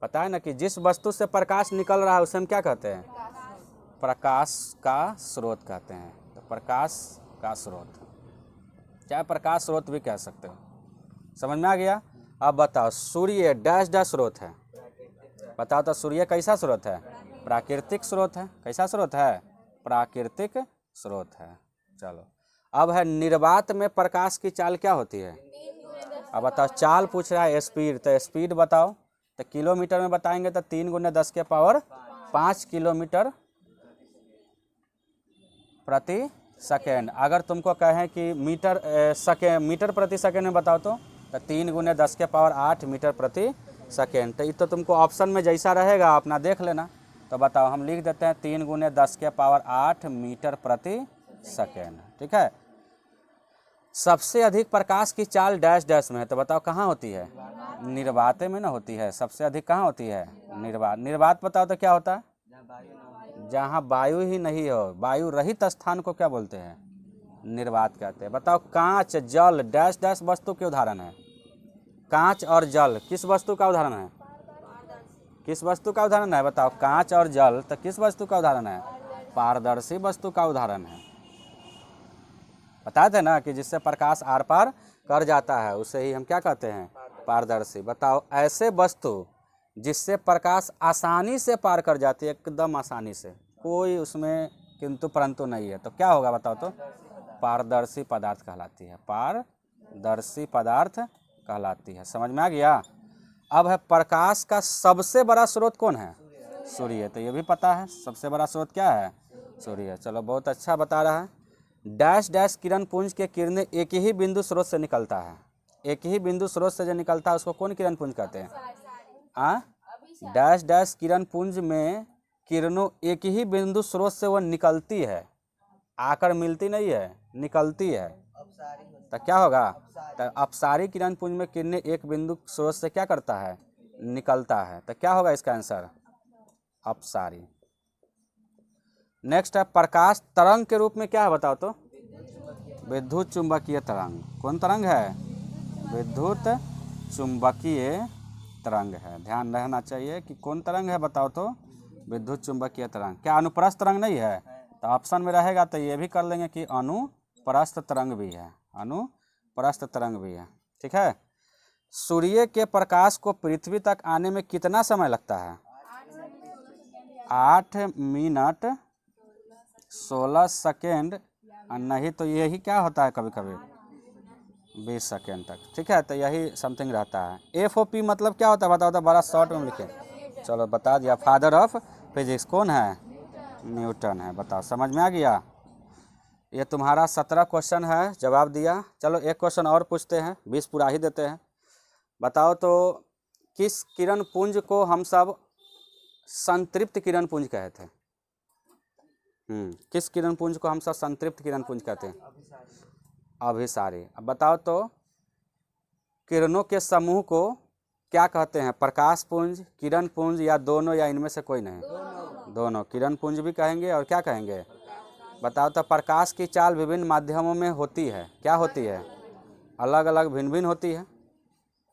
पता है ना कि जिस वस्तु से प्रकाश निकल रहा है उसे हम क्या कहते हैं, प्रकाश का स्रोत कहते हैं। तो प्रकाश का स्रोत, चाहे प्रकाश स्रोत भी कह सकते हो। समझ में आ गया। अब बताओ सूर्य डैश डैश स्रोत है। बताओ तो सूर्य कैसा स्रोत है, प्राकृतिक स्रोत है। कैसा स्रोत है, प्राकृतिक स्रोत है। चलो अब है निर्वात में प्रकाश की चाल क्या होती है। अब बताओ चाल पूछ रहा है, स्पीड। तो स्पीड बताओ, तो किलोमीटर में बताएंगे तो 3 × 10⁵ किलोमीटर प्रति सेकेंड। अगर तुमको कहें कि मीटर प्रति सेकेंड में बताओ तो 3 × 10⁸ मीटर प्रति सेकेंड। तो ये तो तुमको ऑप्शन में जैसा रहेगा अपना देख लेना। तो बताओ हम लिख देते हैं 3 × 10⁸ मीटर प्रति सेकेंड। ठीक है। सबसे अधिक प्रकाश की चाल डैश डैश में है। तो बताओ कहाँ होती है, निर्वात में ना होती है। सबसे अधिक कहाँ होती है, निर्वात। निर्वात बताओ तो क्या होता है, जहाँ वायु ही नहीं हो, वायु रहित स्थान को क्या बोलते हैं, निर्वात कहते हैं। बताओ कांच जल डैश डैश वस्तु के उदाहरण है। कांच और जल किस वस्तु का उदाहरण है, किस वस्तु का उदाहरण है। बताओ कांच और जल तो किस वस्तु का उदाहरण है, पारदर्शी वस्तु का उदाहरण है। बताए थे ना कि जिससे प्रकाश आर पार कर जाता है उसे ही हम क्या कहते हैं, पारदर्शी। बताओ ऐसे वस्तु जिससे प्रकाश आसानी से पार कर जाती है, एकदम आसानी से, कोई उसमें किंतु परंतु नहीं है, तो क्या होगा बताओ तो, पारदर्शी पदार्थ कहलाती है। पारदर्शी पदार्थ कहलाती है। समझ में आ गया। अब है प्रकाश का सबसे बड़ा स्रोत कौन है, सूर्य। तो ये भी पता है सबसे बड़ा स्रोत क्या है, सूर्य। चलो बहुत अच्छा बता रहा है। डैश डैश किरण पुंज के किरणें एक ही बिंदु स्रोत से निकलता है। एक ही बिंदु स्रोत से जो निकलता है उसको कौन किरण पुंज कहते हैं, डैश डैश किरण पुंज में किरणों एक ही बिंदु स्रोत से वो निकलती है, आकर मिलती नहीं है, निकलती है, तो क्या होगा? तो अपसारी किरण पुंज में किरणें एक बिंदु स्रोत से क्या करता है? निकलता है, तो क्या होगा इसका आंसर? अपसारी। नेक्स्ट है प्रकाश तरंग के रूप में क्या है बताओ तो? विद्युत चुंबकीय तरंग। कौन तरंग है? विद्युत चुंबकीय तरंग है। ध्यान रहना चाहिए कि कौन तरंग है बताओ तो? विद्युत चुंबकीय तरंग। क्या अनुप्रस्थ तरंग नहीं है? तो ऑप्शन में रहेगा तो ये भी कर लेंगे कि अनुप्रस्थ तरंग भी है, अनुप्रस्थ तरंग भी है। ठीक है। सूर्य के प्रकाश को पृथ्वी तक आने में कितना समय लगता है? 8 मिनट 16 सेकेंड, नहीं तो यही क्या होता है कभी कभी 20 सेकेंड तक। ठीक है, तो यही समथिंग रहता है। FOP मतलब क्या होता है बताओ तो? बड़ा शॉर्ट में लिखे। चलो बता दिया। फादर ऑफ फिजिक्स कौन है? न्यूटन है। बताओ, समझ में आ गया? ये तुम्हारा 17 क्वेश्चन है, जवाब दिया। चलो एक क्वेश्चन और पूछते हैं, 20 पूरा ही देते हैं। बताओ तो किस किरण पुंज को हम सब संतृप्त किरण पुंज कहते हैं? किस किरण पुंज को हम सब संतृप्त किरण पुंज कहते हैं? अभिसारी। अब बताओ तो किरणों के समूह को क्या कहते हैं? प्रकाश पुंज, किरण पुंज, या दोनों, या इनमें से कोई नहीं? दोनों। किरण पुंज भी कहेंगे और क्या कहेंगे? बताओ तो प्रकाश की चाल विभिन्न माध्यमों में होती है, क्या होती है? अलग अलग भिन्न भिन्न होती है।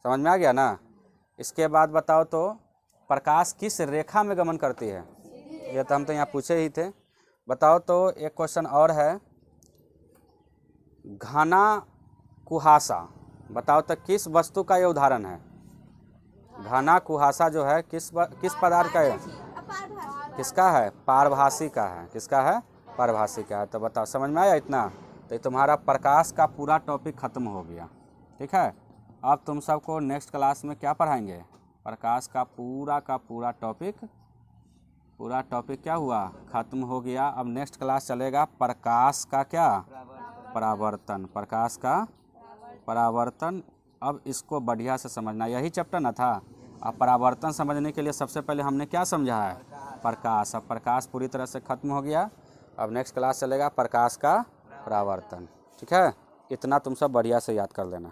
समझ में आ गया ना? इसके बाद बताओ तो प्रकाश किस रेखा में गमन करती है? ये तो हम तो यहाँ पूछे ही थे। बताओ तो एक क्वेश्चन और है, घना कुहासा। बताओ तो किस वस्तु का ये उदाहरण है? घना कुहासा जो है किस पदार्थ का है? किसका है? पारभासी का है। किसका है? पारभासी का है। तो बताओ, समझ में आया इतना? तो तुम्हारा प्रकाश का पूरा टॉपिक खत्म हो गया। ठीक है। अब तुम सबको नेक्स्ट क्लास में क्या पढ़ाएंगे? प्रकाश का पूरा टॉपिक क्या हुआ? खत्म हो गया। अब नेक्स्ट क्लास चलेगा प्रकाश का क्या? परावर्तन। प्रकाश का परावर्तन। अब इसको बढ़िया से समझना, यही चैप्टर ना था। अब परावर्तन समझने के लिए सबसे पहले हमने क्या समझा है? प्रकाश। अब प्रकाश पूरी तरह से खत्म हो गया। अब नेक्स्ट क्लास चलेगा प्रकाश का परावर्तन। ठीक है, इतना तुम सब बढ़िया से याद कर लेना।